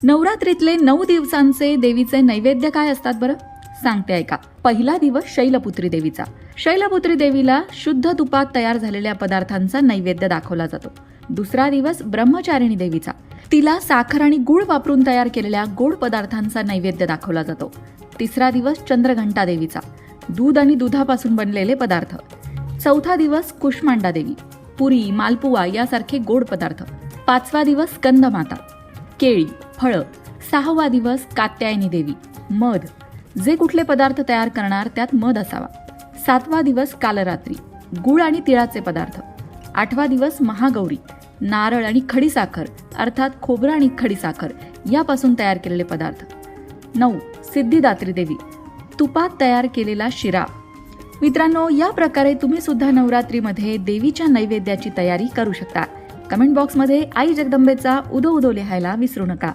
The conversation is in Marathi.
नवरात्रीतले 9 दिवसांचे देवीचे नैवेद्य काय असतात बरं? सांगते ऐका. पहिला दिवस शैलपुत्री देवीचा. शैलपुत्री देवीला शुद्ध तुपात तयार झालेल्या पदार्थांचा नैवेद्य दाखवला जातो. दुसरा दिवस ब्रह्मचारिणी देवीचा. तिला साखर आणि गुळ वापरून तयार केलेल्या गोड पदार्थांचा नैवेद्य दाखवला जातो. तिसरा दिवस चंद्रघंटा देवीचा. दूध आणि दुधापासून बनलेले पदार्थ. चौथा दिवस कुष्मांडा देवी. पुरी, मालपुवा यासारखे गोड पदार्थ. पाचवा दिवस स्कंदमाता. केळी, फळं. सहावा दिवस कात्यायनी देवी. मध. जे कुठले पदार्थ तयार करणार त्यात मध असावा. सातवा दिवस कालरात्री. गुळ आणि तिळाचे पदार्थ. आठवा दिवस महागौरी. नारळ आणि खडीसाखर अर्थात खोबरं आणि खडीसाखर यापासून तयार केलेले पदार्थ. 9. सिद्धिदात्री देवी. तुपात तयार केलेला शिरा. मित्रांनो, या प्रकारे तुम्ही सुद्धा नवरात्रीमध्ये देवीच्या नैवेद्याची तयारी करू शकता. कमेंट बॉक्समध्ये आई जगदंबेचा उदो उदो लिहायला विसरू नका.